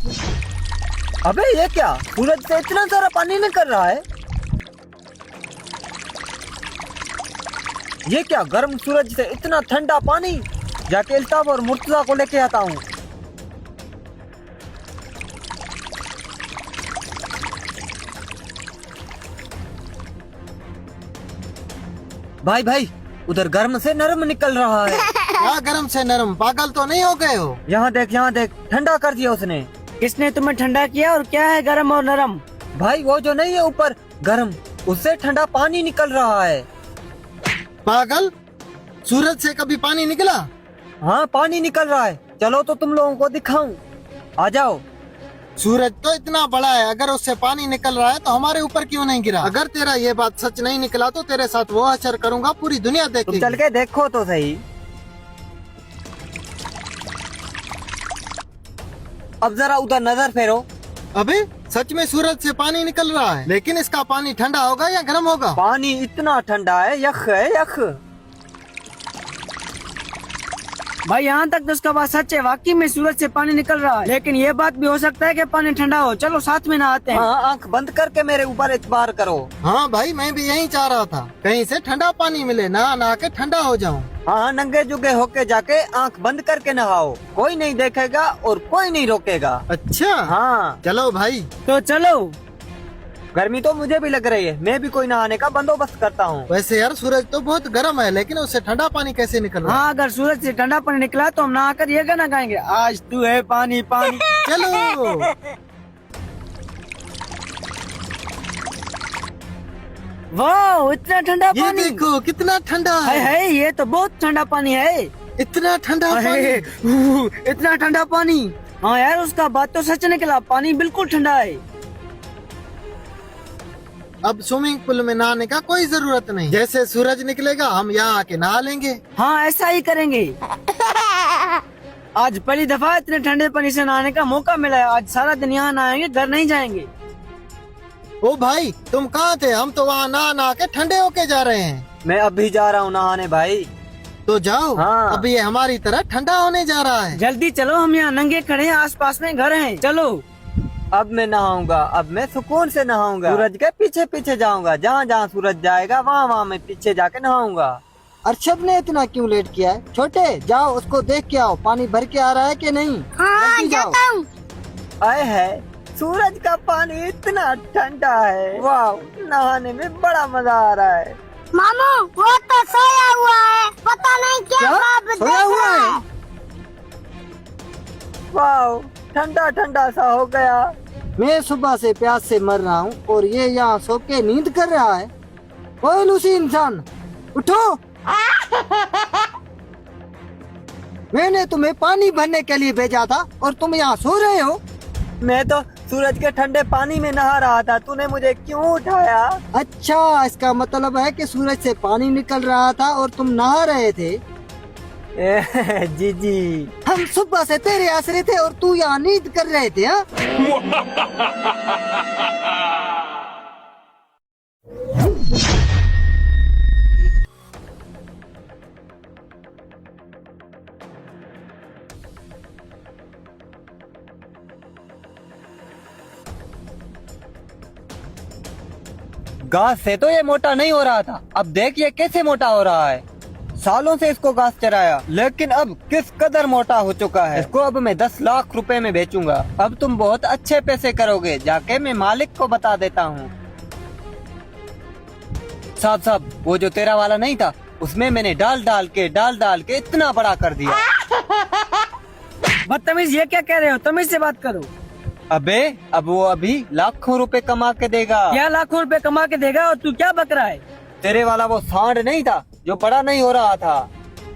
अबे ये क्या, सूरज से इतना सारा पानी निकल रहा है। ये क्या, गर्म सूरज से इतना ठंडा पानी। जाके अल्ताफ और मुर्तजा को लेके आता हूँ। भाई भाई, उधर गर्म से नरम निकल रहा है। क्या गर्म से नरम, पागल तो नहीं हो गए हो? यहाँ देख, यहाँ देख, ठंडा कर दिया उसने। किसने तुम्हें ठंडा किया और क्या है गरम और नरम? भाई वो जो नहीं है ऊपर गर्म, उससे ठंडा पानी निकल रहा है। पागल, सूरज से कभी पानी निकला? हाँ पानी निकल रहा है, चलो तो तुम लोगों को दिखाऊं, आ जाओ। सूरज तो इतना बड़ा है, अगर उससे पानी निकल रहा है तो हमारे ऊपर क्यों नहीं गिरा? अगर तेरा ये बात सच नहीं निकला तो तेरे साथ वो हशर करूंगा, पूरी दुनिया तुम देखेगी। चल के देखो तो सही। अब जरा उधर नजर फेरो। अबे सच में सूरज से पानी निकल रहा है, लेकिन इसका पानी ठंडा होगा या गर्म होगा? पानी इतना ठंडा है, यख है यख। भाई यहाँ तक तो उसका बात सच है, वाकई में सूरज से पानी निकल रहा है, लेकिन ये बात भी हो सकता है कि पानी ठंडा हो। चलो साथ में नहाते हैं। हाँ, आंख बंद करके मेरे ऊपर एतबार करो। हाँ भाई, मैं भी यही चाह रहा था, कहीं से ठंडा पानी मिले, नहा नहा के ठंडा हो जाऊं। हाँ, नंगे जुगे होके जाके आंख बंद करके नहाओ, कोई नहीं देखेगा और कोई नहीं रोकेगा। अच्छा हाँ चलो भाई। तो चलो। गर्मी तो मुझे भी लग रही है, मैं भी कोई नहाने का बंदोबस्त करता हूँ। वैसे यार सूरज तो बहुत गर्म है, लेकिन उससे ठंडा पानी कैसे निकल रहा है? हाँ, अगर सूरज से ठंडा पानी निकला तो हम नहा कर ये गाना गाएंगे, आज तू है पानी पानी। चलो। वाह, इतना ठंडा ये पानी। देखो कितना ठंडा है, है। ये तो बहुत ठंडा पानी है। इतना ठंडा अरे, पानी। इतना ठंडा पानी। हाँ यार, उसका बात तो सच निकला, पानी बिल्कुल ठंडा है। अब स्विमिंग पूल में नहाने का कोई जरूरत नहीं, जैसे सूरज निकलेगा हम यहाँ आके नहा लेंगे। हाँ ऐसा ही करेंगे। आज पहली दफा इतने ठंडे पानी से नहाने का मौका मिला है, आज सारा दिन यहाँ नहाएंगे, घर नहीं जाएंगे। ओ भाई, तुम कहाँ थे? हम तो वहाँ नहा नहा के ठंडे होके जा रहे हैं। मैं अभी जा रहा हूँ नहाने भाई। तो जाओ। हाँ। अब ये हमारी तरह ठंडा होने जा रहा है। जल्दी चलो, हम यहाँ नंगे खड़े हैं, आस पास में घर हैं, चलो। अब मैं नहाऊंगा, अब मैं सुकून से नहाऊंगा, सूरज के पीछे पीछे जाऊंगा, जहाँ जहाँ सूरज जाएगा वहाँ वहाँ मैं पीछे जाके नहाऊंगा। अरशद ने इतना क्यों लेट किया है? छोटे जाओ उसको देख के आओ, पानी भर के आ रहा है कि नहीं। हाँ, जाओ। जाता हूँ। आए है, सूरज का पानी इतना ठंडा है, वाह, नहाने में बड़ा मजा आ रहा है। मामू, वो तो सोया हुआ है, पता नहीं क्या ख्वाब सोया देख हुआ रहा है? है। वाह, ठंडा ठंडा सा हो गया। मैं सुबह से प्यास से मर रहा हूँ और ये यहाँ सो के नींद कर रहा है। ओए लूसी इंसान, उठो। मैंने तुम्हें पानी भरने के लिए भेजा था और तुम यहाँ सो रहे हो। मैं तो सूरज के ठंडे पानी में नहा रहा था, तूने मुझे क्यों उठाया? अच्छा, इसका मतलब है कि सूरज से पानी निकल रहा था और तुम नहा रहे थे। जी जी। हम सुबह से तेरे आसरे थे और तू यहाँ नींद कर रहे थे। हाँ? घास से तो ये मोटा नहीं हो रहा था, अब देख ये कैसे मोटा हो रहा है। सालों से इसको घास चराया, लेकिन अब किस कदर मोटा हो चुका है। इसको अब मैं 10 लाख रुपए में बेचूंगा। अब तुम बहुत अच्छे पैसे करोगे, जाके मैं मालिक को बता देता हूँ। साहब साहब, वो जो तेरा वाला नहीं था, उसमें मैंने डाल डाल के इतना बड़ा कर दिया। बदतमीज, ये क्या कह रहे हो? तमीज से बात करो। अबे, अब वो अभी लाखों रुपए कमा के देगा। क्या लाखों रुपए कमा के देगा और तू क्या बक रहा है? तेरे वाला वो सांड नहीं था जो बड़ा नहीं हो रहा था,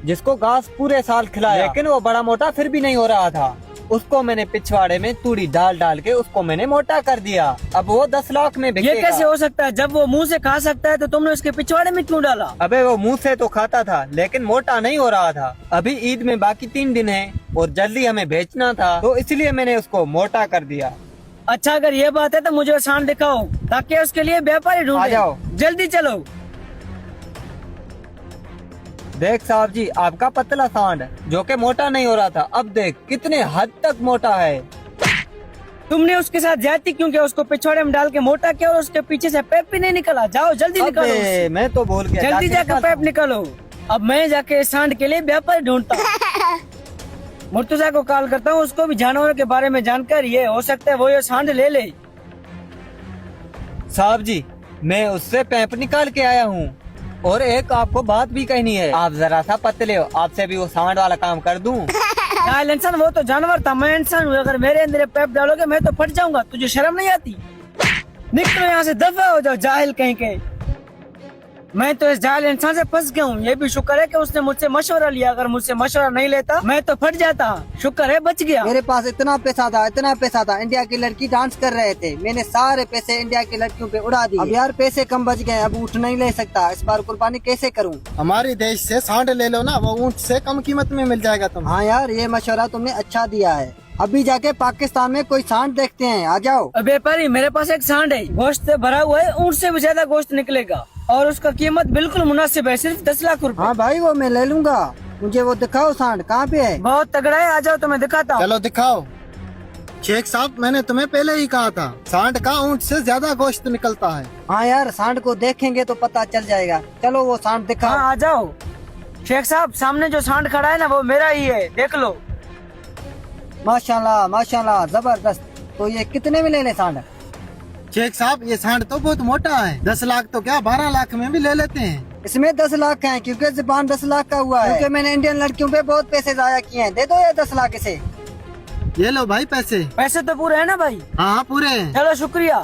जिसको घास पूरे साल खिलाया, लेकिन वो बड़ा मोटा फिर भी नहीं हो रहा था। उसको मैंने पिछवाड़े में तूड़ी डाल डाल के उसको मैंने मोटा कर दिया। अब वो 10 लाख में बिकेगा। ये कैसे हो सकता है? जब वो मुंह से खा सकता है तो तुमने उसके पिछवाड़े में क्यों डाला? अबे वो मुंह से तो खाता था, लेकिन मोटा नहीं हो रहा था। अभी ईद में बाकी 3 दिन है और जल्दी हमें बेचना था, तो इसलिए मैंने उसको मोटा कर दिया। अच्छा, अगर ये बात है तो मुझे सांड दिखाओ, ताकि उसके लिए व्यापारी आ ढूंढे। जाओ। जल्दी चलो। देख साहब जी, आपका पतला सांड जो के मोटा नहीं हो रहा था, अब देख कितने हद तक मोटा है। तुमने उसके साथ ज्यादती क्यों किया? उसको पिछवाड़े में डाल के मोटा किया और उसके पीछे से पैप भी नहीं निकला। जाओ जल्दी निकालो अबे, उससे। मैं तो भूल गया। जल्दी जाके जाकर निकाल। पैप निकालो। अब मैं जाके इस सांड के लिए व्यापारी ढूंढता हूँ। मुर्तजा को कॉल करता हूँ, उसको भी जानवरों के बारे में जानकारी है, हो सकता है वो ये सांड ले ले। साहब जी, मैं उससे पैप निकाल के आया हूँ और एक आपको बात भी कहनी है। आप जरा सा पतले हो, आपसे भी वो सांड वाला काम कर दूं। यार इंसान, वो तो जानवर था, मैं इंसान हूँ। अगर मेरे अंदर ये पैप डालोगे मैं तो फट जाऊंगा। तुझे शर्म नहीं आती? निकलो यहाँ से, दफा हो जाओ जाहिल कहीं के। मैं तो इस जाहिल इंसान से फंस गया हूँ। ये भी शुक्र है कि उसने मुझसे मशवरा लिया, अगर मुझसे मशवरा नहीं लेता मैं तो फट जाता। शुक्र है बच गया। मेरे पास इतना पैसा था, इंडिया की लड़की डांस कर रहे थे, मैंने सारे पैसे इंडिया की लड़कियों पे उड़ा दिए। अब यार पैसे कम बच गए, अब ऊँट नहीं ले सकता, इस बार कुर्बानी कैसे करूँ? हमारे देश से सांड ले लो ना, वो ऊँट से कम कीमत में मिल जाएगा तुम्हें। हाँ यार, ये मशवरा तुमने अच्छा दिया है। अभी जाके पाकिस्तान में कोई सांड देखते हैं, आ जाओ। अबे परी, मेरे पास एक सांड है, गोश्त से भरा हुआ है, ऊँट से भी ज्यादा गोश्त निकलेगा और उसका कीमत बिल्कुल मुनासिब है, सिर्फ 10 लाख रुपए। हाँ भाई, वो मैं ले लूंगा। मुझे वो दिखाओ सांड, कहाँ पे है? बहुत तगड़ा है, आ जाओ तो मैं दिखाता हूँ। चलो दिखाओ। शेख साहब, मैंने तुम्हें पहले ही कहा था, सांड का ऊँट से ज्यादा गोश्त निकलता है। हाँ यार, सांड को देखेंगे तो पता चल जाएगा। चलो वो सांड दिखाओ। हाँ आ जाओ। शेख साहब, सामने जो सांड खड़ा है ना, वो मेरा ही है, देख लो। माशाल्लाह माशाल्लाह, जबरदस्त। तो ये कितने में लेने सांड? शेख साहब, ये सांड तो बहुत मोटा है, 10 लाख तो क्या 12 लाख में भी ले लेते हैं। इसमें 10 लाख हैं, क्योंकि जुबान 10 लाख का हुआ है, क्योंकि मैंने इंडियन लड़कियों पे बहुत पैसे जाया किए हैं। दे दो ये 10 लाख इसे। ये लो भाई पैसे। पैसे तो पूरे है ना भाई? हाँ पूरे हैं। चलो शुक्रिया।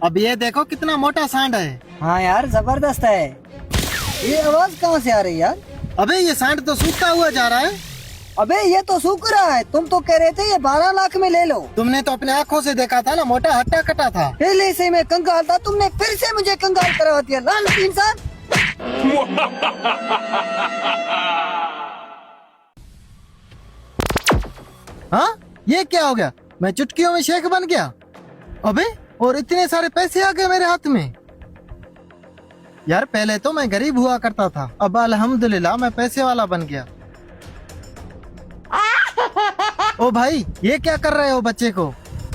अब ये देखो कितना मोटा सांड है। हाँ यार, जबरदस्त है। ये आवाज कहाँ से आ रही है यार? अबे ये सांड तो सूखता हुआ जा रहा है। अबे ये तो सूख रहा है, तुम तो कह रहे थे ये 12 लाख में ले लो। तुमने तो अपने आँखों से देखा था ना, मोटा हट्टा कटा था। पहले से मैं कंगाल था, तुमने फिर से मुझे कंगाल करवा दिया, लानती इंसान। हाँ, ये क्या हो गया? मैं चुटकियों में शेख बन गया। अबे, और इतने सारे पैसे आ गए मेरे हाथ में। यार पहले तो मैं गरीब हुआ करता था, अब अल्हम्दुलिल्लाह मैं पैसे वाला बन गया। ओ भाई, ये क्या कर रहे हो बच्चे को?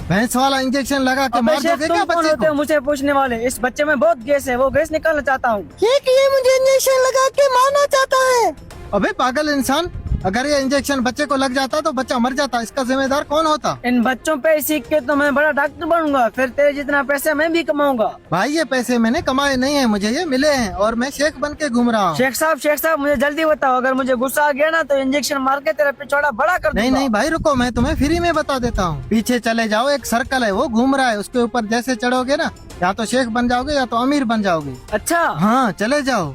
भैंस वाला इंजेक्शन लगा के मार दोगे क्या बच्चे को? मुझे पूछने वाले, इस बच्चे में बहुत गैस है, वो गैस निकालना चाहता हूँ। ये मुझे इंजेक्शन लगा के मारना चाहता है। अबे पागल इंसान, अगर ये इंजेक्शन बच्चे को लग जाता तो बच्चा मर जाता, इसका जिम्मेदार कौन होता? इन बच्चों पे सीख के तो मैं बड़ा डॉक्टर बनूंगा, फिर तेरे जितना पैसा मैं भी कमाऊंगा। भाई ये पैसे मैंने कमाए नहीं है, मुझे ये मिले हैं और मैं शेख बन के घूम रहा हूँ। शेख साहब मुझे जल्दी बताओ, अगर मुझे गुस्सा आ गया ना तो इंजेक्शन मार के तेरा पिछवाड़ा बड़ा कर दूंगा। नहीं नहीं भाई रुको, मैं तुम्हें फ्री में बता देता हूँ। पीछे चले जाओ, एक सर्कल है वो घूम रहा है, उसके ऊपर जैसे चढ़ोगे ना, या तो शेख बन जाओगे या तो अमीर बन जाओगे। अच्छा हाँ चले जाओ।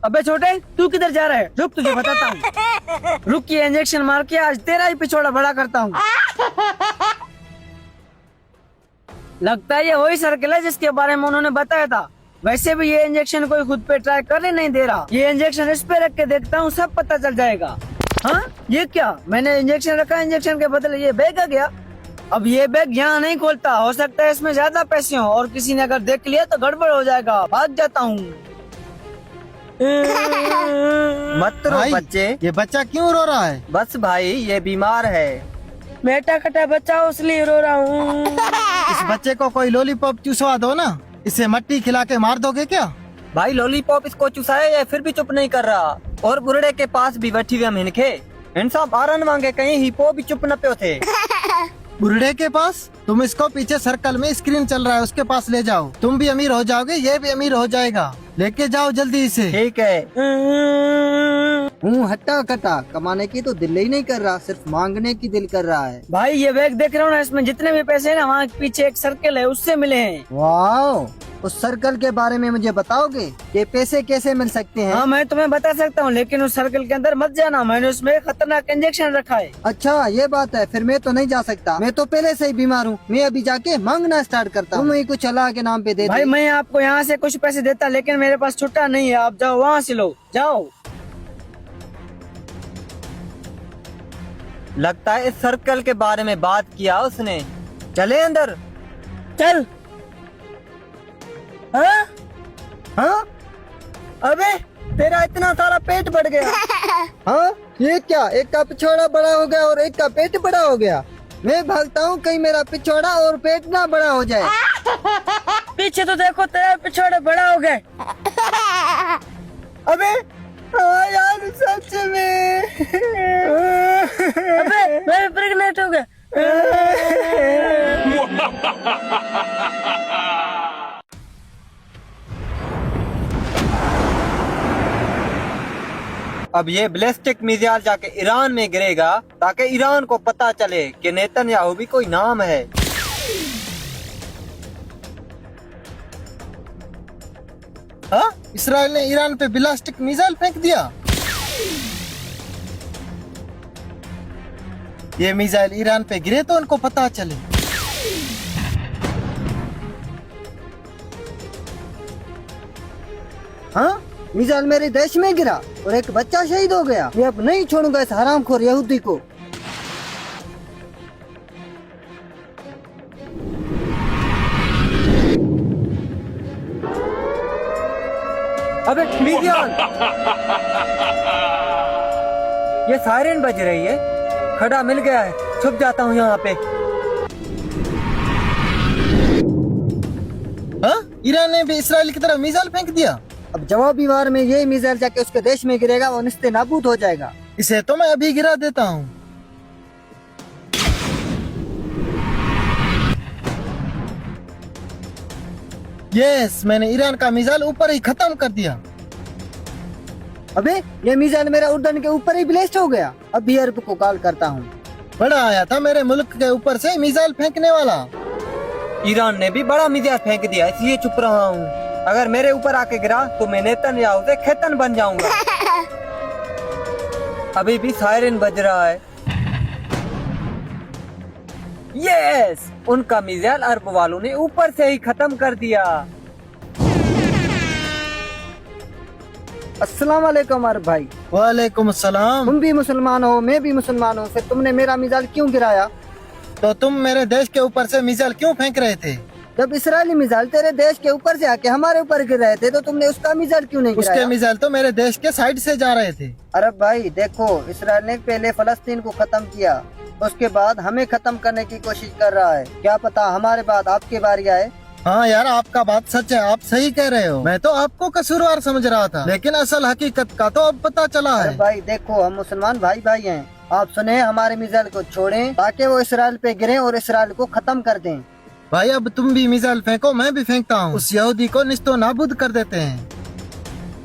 अबे छोटे, तू किधर जा रहा है? रुक, तुझे बताता हूँ। रुक, ये इंजेक्शन मार के आज तेरा ही पिछवाड़ा बड़ा करता हूँ। लगता है ये वही सर्कल है जिसके बारे में उन्होंने बताया था। वैसे भी ये इंजेक्शन कोई खुद पे ट्राई करने नहीं दे रहा। ये इंजेक्शन इस पे रख के देखता हूँ, सब पता चल जाएगा। हाँ, ये क्या? मैंने इंजेक्शन रखा, इंजेक्शन के बदले ये बैग आ गया। अब ये बैग यहाँ नहीं खोलता, हो सकता है इसमें ज्यादा पैसे हो और किसी ने अगर देख लिया तो गड़बड़ हो जाएगा। भाग जाता हूँ। मत रो भाई, बच्चे। ये बच्चा क्यों रो रहा है? बस भाई, ये बीमार है। बेटा कटा बच्चा, इसलिए रो रहा हूँ। इस बच्चे को कोई लॉलीपॉप चुसवा दो ना, इसे मट्टी खिला के मार दोगे क्या? भाई लॉलीपॉप इसको चुसाया, ये फिर भी चुप नहीं कर रहा और बुरड़े के पास भी बैठी हुई हम इनके इंसान आरन मांगे कहीं ही पो भी चुप न पे थे। बुढ़े के पास? तुम इसको पीछे सर्कल में स्क्रीन चल रहा है, उसके पास ले जाओ, तुम भी अमीर हो जाओगे, ये भी अमीर हो जाएगा। लेके जाओ जल्दी इसे। ठीक है। हूँ हट्टा कटा, कमाने की तो दिल ही नहीं कर रहा, सिर्फ मांगने की दिल कर रहा है। भाई ये बैग देख रहा हूँ ना, इसमें जितने भी पैसे हैं ना, वहाँ पीछे एक सर्कल है, उससे मिले हैं। वाह, उस सर्कल के बारे में मुझे बताओगे? ये पैसे कैसे मिल सकते हैं? हाँ मैं तुम्हें बता सकता हूँ, लेकिन उस सर्कल के अंदर मत जाना, मैंने उसमें खतरनाक इंजेक्शन रखा है। अच्छा ये बात है, फिर मैं तो नहीं जा सकता, मैं तो पहले से ही बीमार हूँ। मैं अभी जाके मांगना स्टार्ट करता हूँ। तुम ही कुछ अल्लाह के नाम पे दे भाई दे। मैं आपको यहाँ से कुछ पैसे देता, लेकिन मेरे पास छुट्टा नहीं है, आप जाओ वहाँ से लो, जाओ। लगता है इस सर्कल के बारे में बात किया उसने। चले अंदर। चल। हाँ? हाँ? अबे तेरा इतना सारा पेट बढ़ गया। हाँ, ये क्या? एक का पिछवाड़ा बड़ा हो गया और एक का पेट बड़ा हो गया। मैं भागता हूँ कहीं मेरा पिछवाड़ा और पेट ना बड़ा हो जाए। पीछे तो देखो, तेरे पिछवाड़े बड़ा हो गए। अबे हाँ यार, सच में। अबे मैं प्रेग्नेंट हो गया। अब ये बैलिस्टिक मिसाइल जाके ईरान में गिरेगा ताकि ईरान को पता चले कि नेतन्याहू भी कोई नाम है। हाँ, इसराइल ने ईरान पे बैलिस्टिक मिसाइल फेंक दिया। ये मिसाइल ईरान पे गिरे तो उनको पता चले। हाँ, मिसाइल मेरे देश में गिरा और एक बच्चा शहीद हो गया। मैं अब नहीं छोड़ूंगा इस हरामखोर यहूदी को। अबे मिसाइल! ये सायरन बज रही है। खड़ा मिल गया है, छुप जाता हूँ यहाँ पे। हाँ, ईरान ने भी इसराइल की तरफ मिसाइल फेंक दिया। अब जवाबी वार में ये मिसाइल जाके उसके देश में गिरेगा और निस्ते नाबूद हो जाएगा। इसे तो मैं अभी गिरा देता हूँ। यस, मैंने ईरान का मिसाइल ऊपर ही खत्म कर दिया। अबे ये मिसाइल मेरा उड़न के ऊपर ही ब्लास्ट हो गया। अभी अरब को कॉल करता हूँ। बड़ा आया था मेरे मुल्क के ऊपर से मिसाइल फेंकने वाला। ईरान ने भी बड़ा मिसाइल फेंक दिया, इसलिए चुप रहा हूँ। अगर मेरे ऊपर आके गिरा तो मैं नेतन्याहू से खेतन बन जाऊंगा। अभी भी सायरन बज रहा है। यस, उनका मिसाइल अरब वालों ने ऊपर से ही खत्म कर दिया। अस्सलाम वालेकुम अरब भाई। वालेकुम सलाम। तुम भी मुसलमान हो, मैं भी मुसलमान हूँ, फिर तुमने मेरा मिसाइल क्यों गिराया? तो तुम मेरे देश के ऊपर से मिसाइल क्यों फेंक रहे थे? जब इसराइली मिसाइल तेरे देश के ऊपर से आके हमारे ऊपर गिर रहे थे तो तुमने उसका मिसाइल क्यों नहीं उसके गिराया? मिसाइल तो मेरे देश के साइड से जा रहे थे। अरब भाई देखो, इसराइल ने पहले फलस्तीन को खत्म किया, उसके बाद हमें खत्म करने की कोशिश कर रहा है। क्या पता हमारे बाद आपकी बारी आए। हाँ यार, आपका बात सच है, आप सही कह रहे हो। मैं तो आपको कसूरवार समझ रहा था, लेकिन असल हकीकत का तो अब पता चला अरे है। भाई देखो, हम मुसलमान भाई भाई हैं। आप सुने, हमारे मिसाइल को छोड़ें ताकि वो इसराइल पे गिरे और इसराइल को खत्म कर दें। भाई अब तुम भी मिसाइल फेंको, मैं भी फेंकता हूँ। उस यहूदी को निस्तो नाबूद कर देते हैं।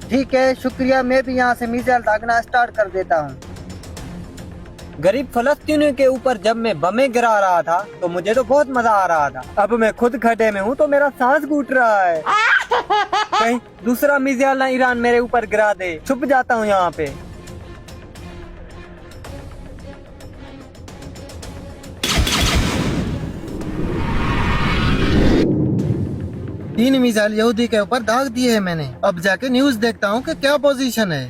ठीक है, शुक्रिया। मैं भी यहाँ से मिसाइल दागना स्टार्ट कर देता हूँ। गरीब फलस्तीनियों के ऊपर जब मैं बमें गिरा रहा था तो मुझे तो बहुत मजा आ रहा था। अब मैं खुद खड्डे में हूँ तो मेरा सांस घूट रहा है। कहीं दूसरा मिसाइल ना ईरान मेरे ऊपर गिरा दे। छुप जाता हूँ यहाँ पे। तीन मिसाइल यहूदी के ऊपर दाग दिए है मैंने। अब जाके न्यूज देखता हूँ कि क्या पोजीशन है।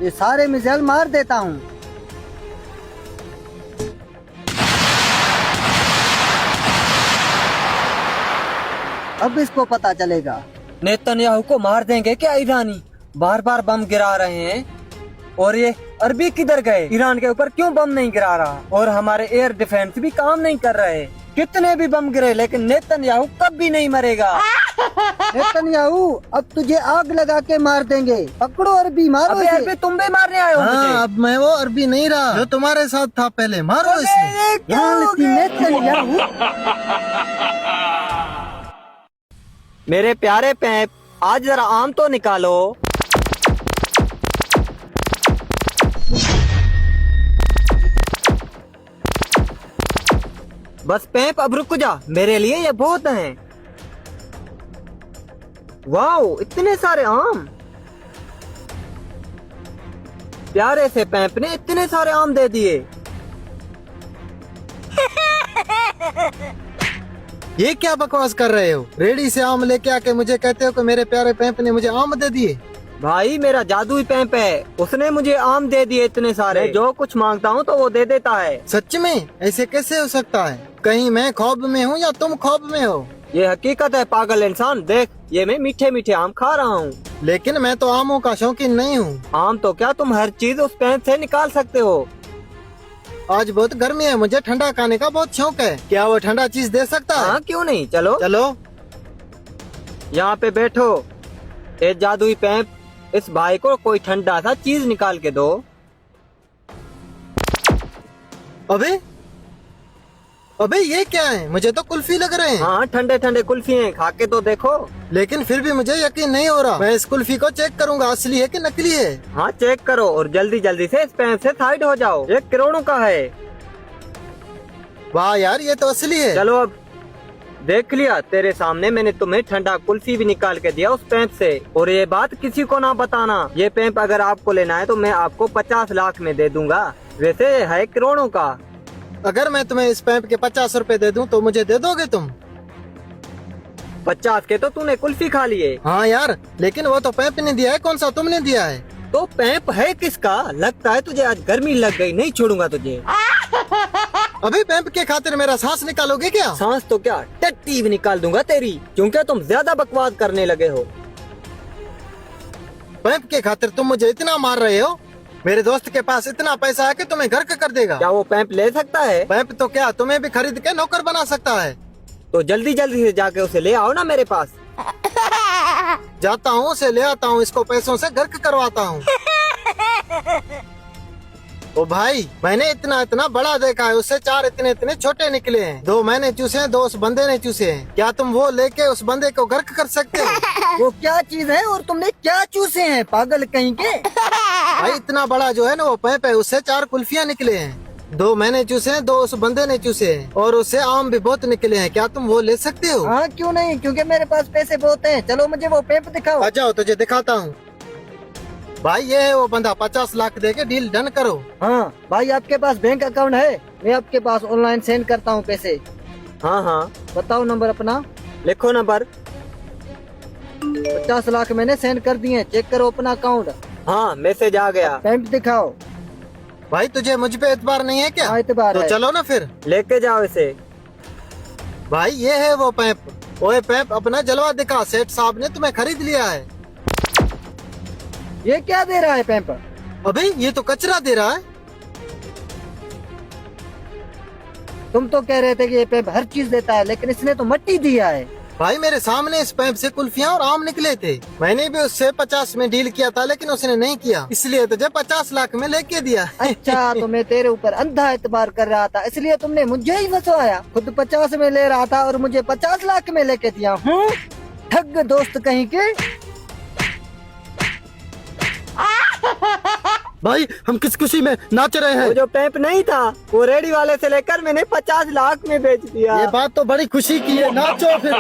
ये सारे मिसाइल मार देता हूँ। अब इसको पता चलेगा। नेतन्याहू को मार देंगे क्या ईरानी? बार बार बम गिरा रहे हैं। और ये अरबी किधर गए? ईरान के ऊपर क्यों बम नहीं गिरा रहा? और हमारे एयर डिफेंस भी काम नहीं कर रहे। कितने भी बम गिरे लेकिन नेतन्याहू कभी नहीं मरेगा। नेतन्याहू, अब तुझे आग लगा के मार देंगे। पकड़ो अरबी, मारो अबे इसे। अरबी, तुम भी मारने आए हो मुझे? हाँ, अब मैं वो अरबी नहीं रहा जो तुम्हारे साथ था पहले। मारो इसे। लानती नेतन्याहू। मेरे प्यारे पैप, आज जरा आम तो निकालो। बस पैप, अब रुक जा, मेरे लिए ये बहुत हैं। वाओ, इतने सारे आम। प्यारे से पैप ने इतने सारे आम दे दिए। ये क्या बकवास कर रहे हो? रेडी से आम लेके आके मुझे कहते हो कि मेरे प्यारे पैंप ने मुझे आम दे दिए। भाई मेरा जादुई पैंप है, उसने मुझे आम दे दिए इतने सारे। मैं जो कुछ मांगता हूँ तो वो दे देता है। सच में? ऐसे कैसे हो सकता है? कहीं मैं ख्वाब में हूँ या तुम ख्वाब में हो? ये हकीकत है पागल इंसान। देख, ये मैं मीठे मीठे आम खा रहा हूँ। लेकिन मैं तो आमों का शौकीन नहीं हूँ। आम तो क्या, तुम हर चीज उस पेन से निकाल सकते हो। आज बहुत गर्मी है, मुझे ठंडा खाने का बहुत शौक है। क्या वो ठंडा चीज दे सकता है? हाँ क्यों नहीं, चलो चलो। यहाँ पे बैठो। ये जादुई पैंप, इस भाई को कोई ठंडा सा चीज निकाल के दो। अबे अबे ये क्या है? मुझे तो कुल्फी लग रहे हैं। हाँ ठंडे ठंडे कुल्फी हैं, खा के तो देखो। लेकिन फिर भी मुझे यकीन नहीं हो रहा। मैं इस कुल्फी को चेक करूंगा, असली है कि नकली है। हाँ चेक करो और जल्दी जल्दी से इस पैंप से साइड हो जाओ। 1 करोड़ का है। वाह यार, ये तो असली है। चलो अब देख लिया तेरे सामने, मैंने तुम्हें ठंडा कुल्फी भी निकाल के दिया उस पैंप से। और ये बात किसी को ना बताना। ये पैंप अगर आपको लेना है तो मैं आपको 50 लाख में दे दूंगा। वैसे ये है करोड़ों का। अगर मैं तुम्हें इस पैंप के 50 रुपए दे दूं तो मुझे दे दोगे तुम? 50 के तो तूने कुल्फी खा लिए। हाँ यार, लेकिन वो तो पैंप ने दिया है, कौन सा तुमने दिया है? तो पैंप है किसका? लगता है तुझे आज गर्मी लग गई, नहीं छोड़ूंगा तुझे। अभी पैंप के खातिर मेरा सांस निकालोगे क्या? सांस तो क्या, टट्टी भी निकाल दूंगा तेरी, क्योंकि तुम ज्यादा बकवास करने लगे हो। पैंप के खातिर तुम मुझे इतना मार रहे हो? मेरे दोस्त के पास इतना पैसा है कि तुम्हें घर का कर देगा। क्या वो पैंप ले सकता है? पैंप तो क्या, तुम्हें भी खरीद के नौकर बना सकता है। तो जल्दी जल्दी से जाके उसे ले आओ ना मेरे पास। जाता हूँ, उसे ले आता हूँ, इसको पैसों से घर का करवाता हूँ। ओ भाई, मैंने इतना इतना बड़ा देखा है, उससे 4 इतने इतने छोटे निकले हैं। 2 मैंने चूसे हैं, 2 उस बंदे ने चूसे हैं। क्या तुम वो लेके उस बंदे को घर का कर सकते हो? वो क्या चीज है और तुमने क्या चूसे हैं, पागल कहीं के? भाई इतना बड़ा जो है ना वो पैंप है, उससे 4 कुल्फियाँ निकले हैं। 2 मैंने चूसे हैं, 2 उस बंदे ने चूसे हैं, और उससे आम भी बहुत निकले हैं। क्या तुम वो ले सकते हो? हाँ क्यों नहीं, क्योंकि मेरे पास पैसे बहुत हैं। चलो मुझे वो पैंप दिखाओ। आ जाओ, तुझे दिखाता हूँ। भाई ये है वो बंदा, 50 लाख दे के डील डन करो। हाँ भाई, आपके पास बैंक अकाउंट है? मैं आपके पास ऑनलाइन सेंड करता हूँ पैसे। हाँ हाँ बताओ नंबर अपना। लिखो नंबर। 50 लाख मैंने सेंड कर दिए, चेक करो अपना अकाउंट। हाँ मैसेज आ गया। पैंप दिखाओ। भाई तुझे मुझ पे एतबार नहीं है क्या? हाँ, एतबार तो है। चलो ना फिर। लेके जाओ इसे। भाई ये है वो पैंप। ओए पैंप, अपना जलवा दिखा, सेठ साहब ने तुम्हें खरीद लिया है। ये क्या दे रहा है पैंप? अबे ये तो कचरा दे रहा है। तुम तो कह रहे थे कि ये पैंप हर चीज देता है, लेकिन इसने तो मट्टी दिया है। भाई मेरे सामने इस पैंप से कुल्फियाँ और आम निकले थे। मैंने भी उससे 50 में डील किया था, लेकिन उसने नहीं किया, इसलिए तुझे 50 लाख में लेके दिया। अच्छा, तो मैं तेरे ऊपर अंधा एतबार कर रहा था, इसलिए तुमने मुझे ही फंसवाया। खुद 50 में ले रहा था और मुझे 50 लाख में लेके दिया। ठग दोस्त कहीं के। भाई हम किस खुशी में नाच रहे वो हैं? जो पैंप नहीं था, वो रेडी वाले से लेकर मैंने 50 लाख में बेच दिया। ये बात तो बड़ी खुशी की है, नाचो फिर।